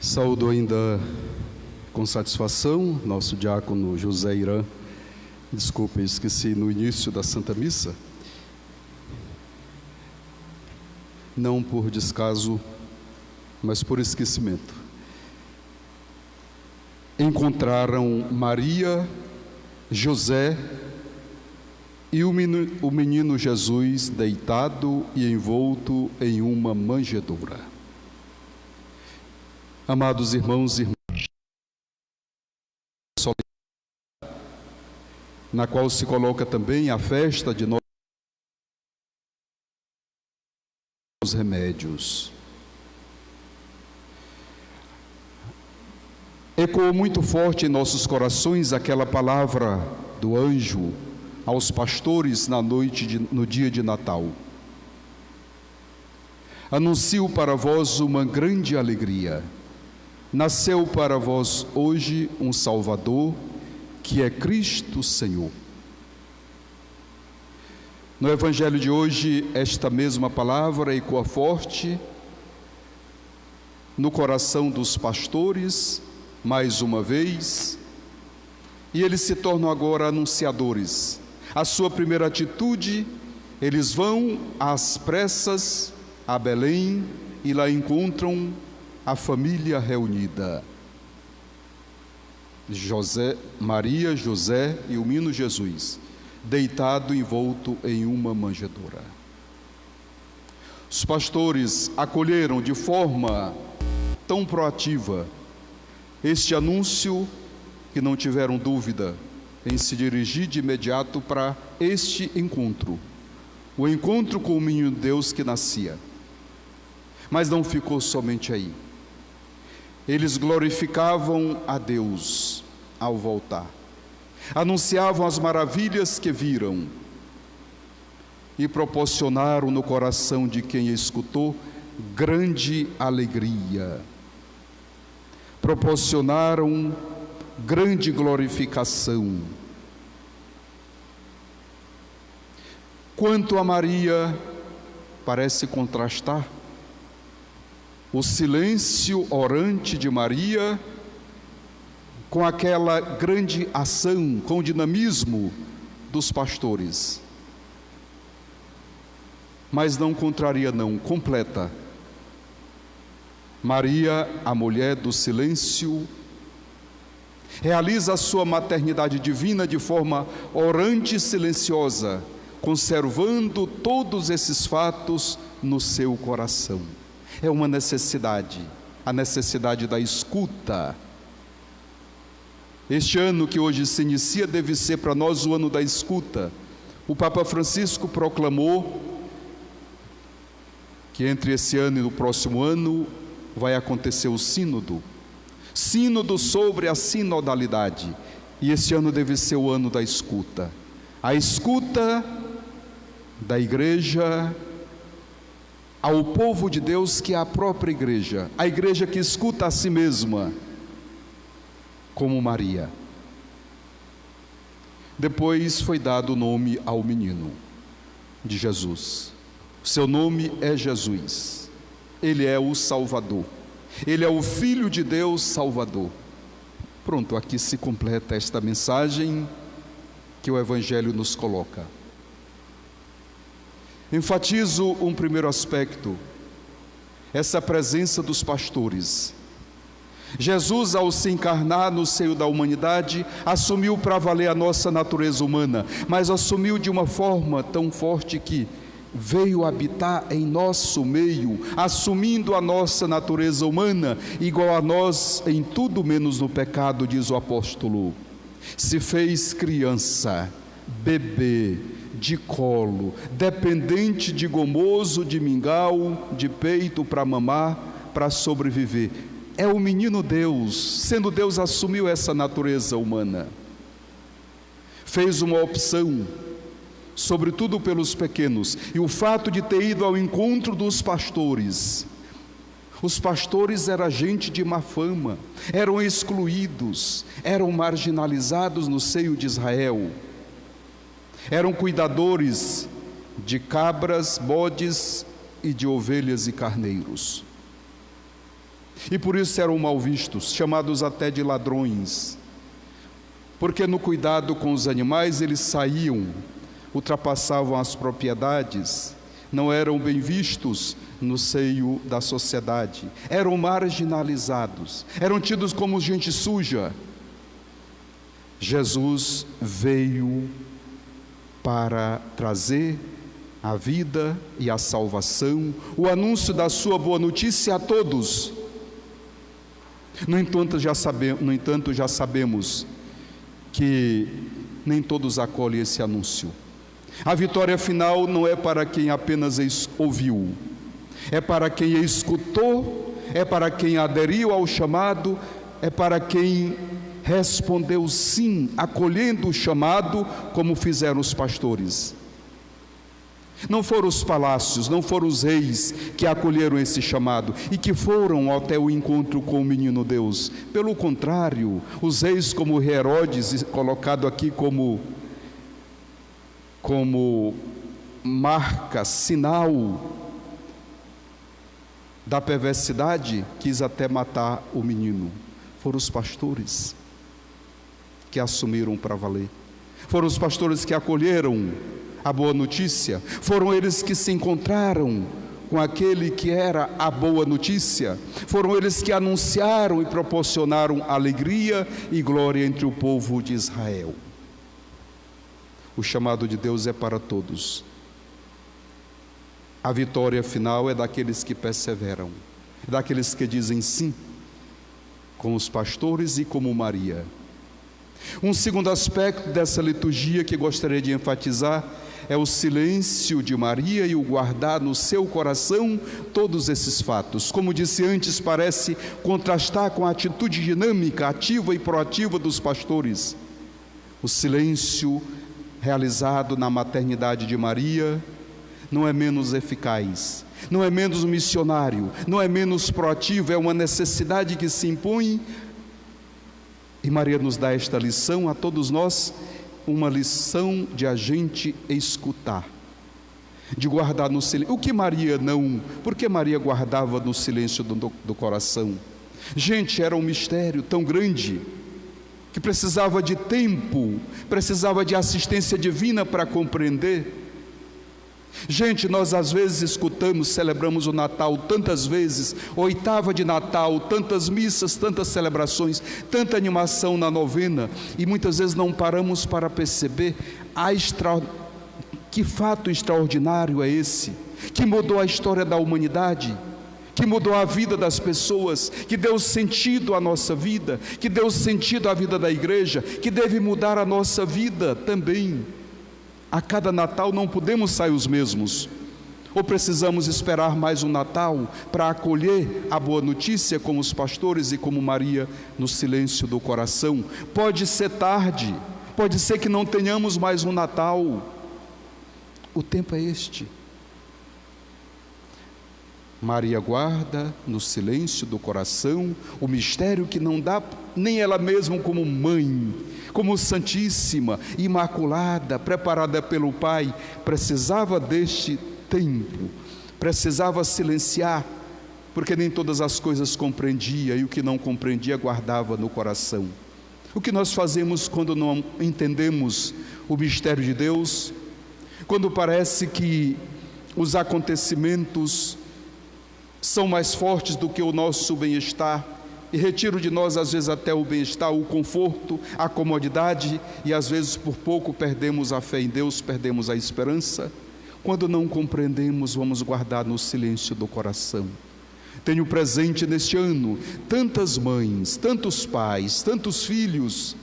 Saúdo ainda com satisfação nosso diácono José Irã. Desculpe, esqueci no início da Santa Missa. Não por descaso, mas por esquecimento. Encontraram Maria, José e o menino Jesus deitado e envolto em uma manjedoura. Amados irmãos e irmãs, na qual se coloca também a festa de nossos remédios. Ecoou muito forte em nossos corações aquela palavra do anjo aos pastores no dia de Natal. Anuncio para vós uma grande alegria. Nasceu para vós hoje um Salvador, que é Cristo Senhor. No Evangelho de hoje, esta mesma palavra ecoa forte no coração dos pastores, mais uma vez, e eles se tornam agora anunciadores. A sua primeira atitude, eles vão às pressas a Belém e lá encontram a família reunida. Maria, José e o menino Jesus, deitado envolto em uma manjedoura. Os pastores acolheram de forma tão proativa este anúncio que não tiveram dúvida em se dirigir de imediato para este encontro, o encontro com o menino Deus que nascia. Mas não ficou somente aí. Eles glorificavam a Deus ao voltar, anunciavam as maravilhas que viram e proporcionaram no coração de quem escutou grande alegria, proporcionaram grande glorificação. Quanto a Maria, parece contrastar o silêncio orante de Maria com aquela grande ação, com o dinamismo dos pastores. Mas não contraria, não, completa. Maria, a mulher do silêncio, realiza a sua maternidade divina de forma orante e silenciosa, conservando todos esses fatos no seu coração. É uma necessidade, a necessidade da escuta. Este ano que hoje se inicia deve ser para nós o ano da escuta. O Papa Francisco proclamou que entre esse ano e o próximo ano vai acontecer o sínodo sobre a sinodalidade, e esse ano deve ser o ano da escuta, a escuta da igreja ao povo de Deus, que é a própria igreja, a igreja que escuta a si mesma, como Maria. Depois foi dado o nome ao menino de Jesus. Seu nome é Jesus. Ele é o Salvador. Ele é o Filho de Deus Salvador. Pronto, aqui se completa esta mensagem que o Evangelho nos coloca. Enfatizo um primeiro aspecto, essa presença dos pastores. Jesus, ao se encarnar no seio da humanidade, assumiu para valer a nossa natureza humana, mas assumiu de uma forma tão forte que veio habitar em nosso meio, assumindo a nossa natureza humana, igual a nós em tudo menos no pecado, diz o apóstolo. Se fez criança, bebê, de colo, dependente de gomoso, de mingau, de peito para mamar, para sobreviver. É o menino Deus, sendo Deus, assumiu essa natureza humana. Fez uma opção, sobretudo pelos pequenos, e o fato de ter ido ao encontro dos pastores. Os pastores eram gente de má fama, eram excluídos, eram marginalizados no seio de Israel. Eram cuidadores de cabras, bodes e de ovelhas e carneiros. e por isso eram mal vistos, chamados até de ladrões, porque no cuidado com os animais eles saíam, ultrapassavam as propriedades, não eram bem vistos no seio da sociedade, eram marginalizados, eram tidos como gente suja. Jesus veio para trazer a vida e a salvação, o anúncio da sua boa notícia a todos. No entanto, já sabemos que nem todos acolhem esse anúncio. A vitória final não é para quem apenas ouviu, é para quem escutou, é para quem aderiu ao chamado, é para quem respondeu sim, acolhendo o chamado, como fizeram os pastores. Não foram os palácios, não foram os reis que acolheram esse chamado e que foram até o encontro com o menino Deus. Pelo contrário, os reis como o rei Herodes, colocado aqui como marca, sinal da perversidade, quis até matar o menino. Foram os pastores que assumiram para valer. Foram os pastores que acolheram a boa notícia, foram eles que se encontraram com aquele que era a boa notícia, foram eles que anunciaram e proporcionaram alegria e glória entre o povo de Israel. O chamado de Deus é para todos. A vitória final é daqueles que perseveram, é daqueles que dizem sim, como os pastores e como Maria. Um segundo aspecto dessa liturgia que gostaria de enfatizar é o silêncio de Maria e o guardar no seu coração todos esses fatos. Como disse antes, parece contrastar com a atitude dinâmica, ativa e proativa dos pastores. O silêncio realizado na maternidade de Maria não é menos eficaz, não é menos missionário, não é menos proativo, é uma necessidade que se impõe. E Maria nos dá esta lição a todos nós, uma lição de a gente escutar, de guardar no silêncio. O que Maria não? Por que Maria guardava no silêncio do coração? Gente, era um mistério tão grande que precisava de tempo, precisava de assistência divina para compreender. Gente, nós às vezes escutamos, celebramos o Natal tantas vezes, oitava de Natal, tantas missas, tantas celebrações, tanta animação na novena, e muitas vezes não paramos para perceber que fato extraordinário é esse, que mudou a história da humanidade, que mudou a vida das pessoas, que deu sentido à nossa vida, que deu sentido à vida da igreja, que deve mudar a nossa vida também. A cada Natal não podemos sair os mesmos, ou precisamos esperar mais um Natal para acolher a boa notícia como os pastores e como Maria no silêncio do coração. Pode ser tarde, pode ser que não tenhamos mais um Natal. O tempo é este. Maria guarda no silêncio do coração o mistério que não dá nem ela mesma como mãe, como Santíssima, Imaculada, preparada pelo Pai, precisava deste tempo, precisava silenciar, porque nem todas as coisas compreendia, e o que não compreendia guardava no coração. O que nós fazemos quando não entendemos o mistério de Deus? Quando parece que os acontecimentos são mais fortes do que o nosso bem-estar, e retiram de nós às vezes até o bem-estar, o conforto, a comodidade, e às vezes por pouco perdemos a fé em Deus, perdemos a esperança. Quando não compreendemos, vamos guardar no silêncio do coração. Tenho presente neste ano tantas mães, tantos pais, tantos filhos,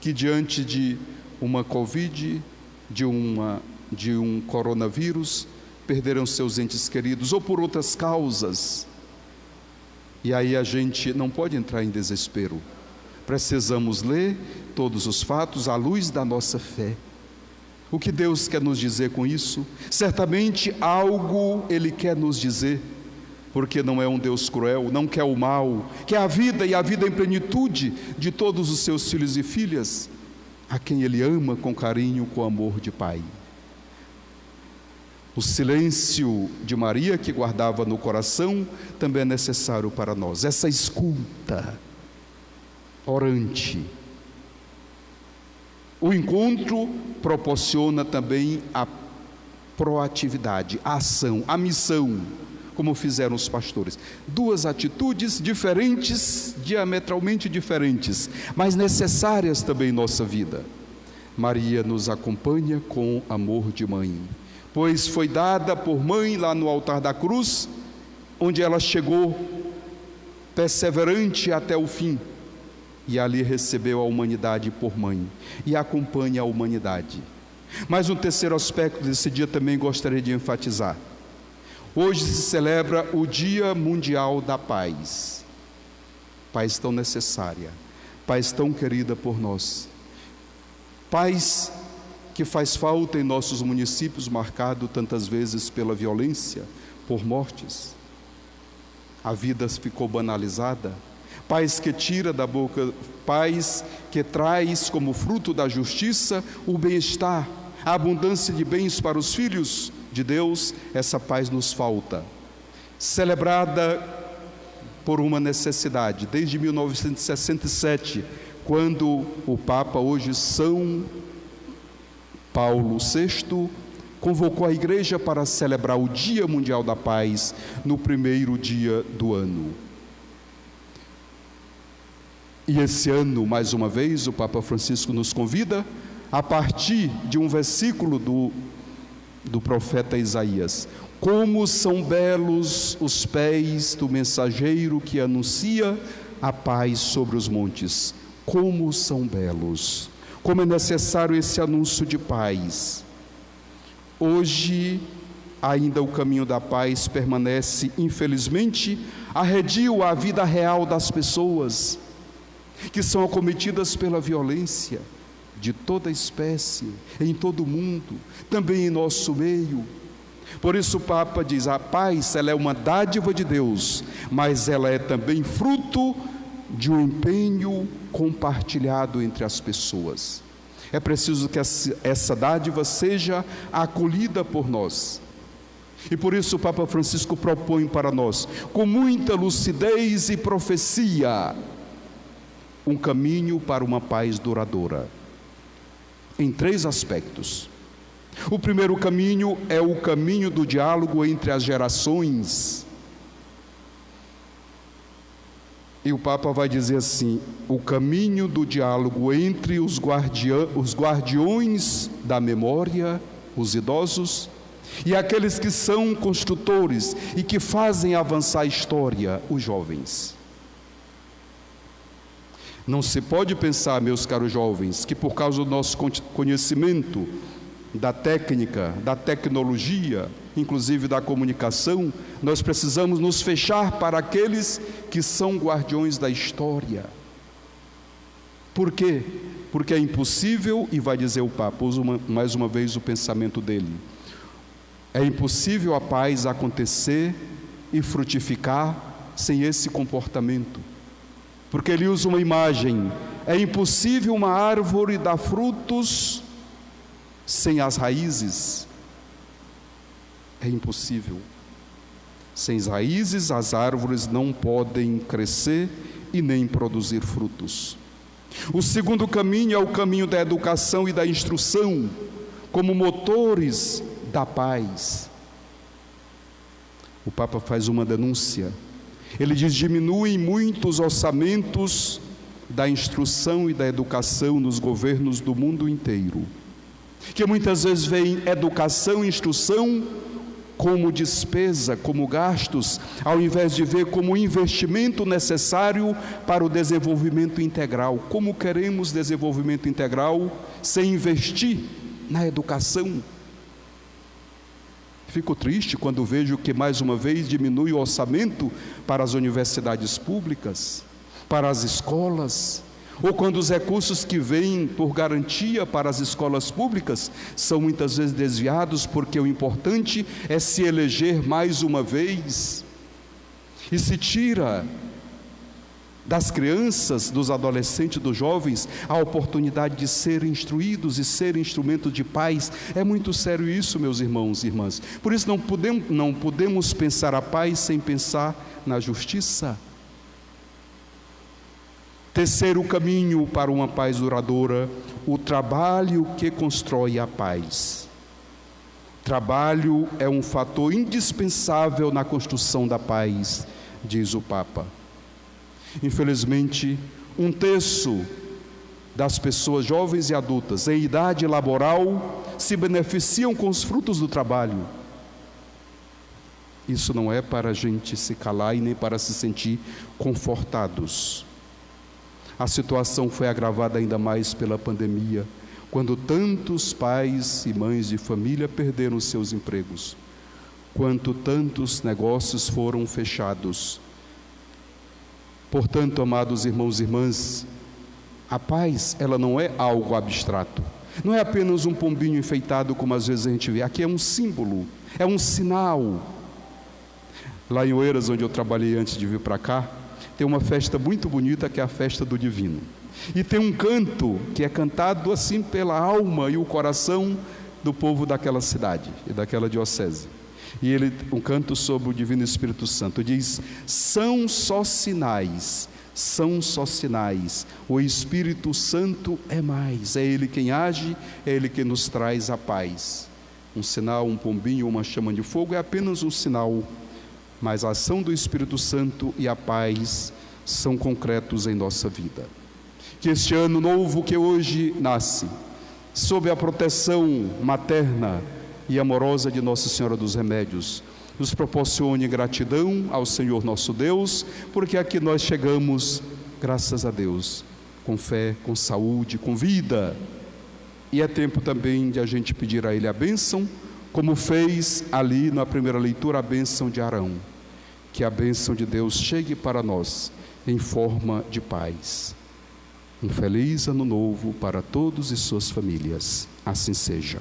que diante de uma Covid, de um coronavírus, perderam seus entes queridos, ou por outras causas. E aí a gente não pode entrar em desespero. Precisamos ler todos os fatos à luz da nossa fé. O que Deus quer nos dizer com isso? Certamente algo Ele quer nos dizer, porque não é um Deus cruel, não quer o mal, quer a vida e a vida em plenitude de todos os seus filhos e filhas, a quem Ele ama com carinho, com amor de Pai. O silêncio de Maria, que guardava no coração, também é necessário para nós. Essa escuta orante. O encontro proporciona também a proatividade, a ação, a missão, como fizeram os pastores. Duas atitudes diferentes, diametralmente diferentes, mas necessárias também em nossa vida. Maria nos acompanha com amor de mãe, pois foi dada por mãe lá no altar da cruz, onde ela chegou perseverante até o fim, e ali recebeu a humanidade por mãe, e acompanha a humanidade. Mas um terceiro aspecto desse dia também gostaria de enfatizar. Hoje se celebra o Dia Mundial da Paz. Paz tão necessária, paz tão querida por nós, paz que faz falta em nossos municípios, marcado tantas vezes pela violência, por mortes. A vida ficou banalizada. Paz que tira da boca, paz que traz como fruto da justiça o bem-estar, a abundância de bens para os filhos de Deus. Essa paz nos falta. Celebrada por uma necessidade, desde 1967, quando o Papa, hoje São Paulo VI, convocou a Igreja para celebrar o Dia Mundial da Paz no primeiro dia do ano. E esse ano, mais uma vez, o Papa Francisco nos convida, a partir de um versículo do profeta Isaías: como são belos os pés do mensageiro que anuncia a paz sobre os montes. Como são belos, como é necessário esse anúncio de paz. Hoje, ainda o caminho da paz permanece, infelizmente, arredio à vida real das pessoas, que são acometidas pela violência de toda espécie, em todo o mundo, também em nosso meio. Por isso o Papa diz: a paz, ela é uma dádiva de Deus, mas ela é também fruto de um empenho compartilhado entre as pessoas. É preciso que essa dádiva seja acolhida por nós. E por isso o Papa Francisco propõe para nós, com muita lucidez e profecia, um caminho para uma paz duradoura, em 3 aspectos. O primeiro caminho é o caminho do diálogo entre as gerações. E o Papa vai dizer assim: o caminho do diálogo entre os guardiões da memória, os idosos, e aqueles que são construtores e que fazem avançar a história, os jovens. Não se pode pensar, meus caros jovens, que por causa do nosso conhecimento da técnica, da tecnologia, inclusive da comunicação, nós precisamos nos fechar para aqueles que são guardiões da história. Por quê? Porque é impossível, e vai dizer o Papa, uso mais uma vez o pensamento dele, é impossível a paz acontecer e frutificar sem esse comportamento. Porque ele usa uma imagem: é impossível uma árvore dar frutos sem as raízes. É impossível. Sem as raízes, as árvores não podem crescer e nem produzir frutos. O segundo caminho é o caminho da educação e da instrução, como motores da paz. O Papa faz uma denúncia. Ele diz: diminuem muito os orçamentos da instrução e da educação nos governos do mundo inteiro, que muitas vezes veem educação e instrução como despesa, como gastos, ao invés de ver como investimento necessário para o desenvolvimento integral. Como queremos desenvolvimento integral sem investir na educação? Fico triste quando vejo que mais uma vez diminui o orçamento para as universidades públicas, para as escolas, ou quando os recursos que vêm por garantia para as escolas públicas são muitas vezes desviados, porque o importante é se eleger mais uma vez, e se tira das crianças, dos adolescentes, dos jovens, a oportunidade de serem instruídos e serem instrumentos de paz. É muito sério isso, meus irmãos e irmãs. Por isso não podemos pensar a paz sem pensar na justiça. Terceiro caminho para uma paz duradoura, o trabalho que constrói a paz. Trabalho é um fator indispensável na construção da paz, diz o Papa. Infelizmente, 1/3 das pessoas jovens e adultas em idade laboral se beneficiam com os frutos do trabalho. Isso não é para a gente se calar e nem para se sentir confortados. A situação foi agravada ainda mais pela pandemia, quando tantos pais e mães de família perderam seus empregos, quanto tantos negócios foram fechados. Portanto, amados irmãos e irmãs, a paz, ela não é algo abstrato, não é apenas um pombinho enfeitado, como às vezes a gente vê. Aqui é um símbolo, é um sinal. Lá em Oeiras, onde eu trabalhei antes de vir para cá, tem uma festa muito bonita, que é a festa do Divino. E tem um canto que é cantado assim pela alma e o coração do povo daquela cidade e daquela diocese. E um canto sobre o Divino Espírito Santo diz: são só sinais, o Espírito Santo é mais, é Ele quem age, é Ele que nos traz a paz. Um sinal, um pombinho, uma chama de fogo é apenas um sinal, mas a ação do Espírito Santo e a paz são concretos em nossa vida. Que este ano novo que hoje nasce, sob a proteção materna e amorosa de Nossa Senhora dos Remédios, nos proporcione gratidão ao Senhor nosso Deus, porque aqui nós chegamos, graças a Deus, com fé, com saúde, com vida. E é tempo também de a gente pedir a Ele a bênção, como fez ali na primeira leitura a bênção de Arão. Que a bênção de Deus chegue para nós em forma de paz. Um feliz ano novo para todos e suas famílias. Assim seja.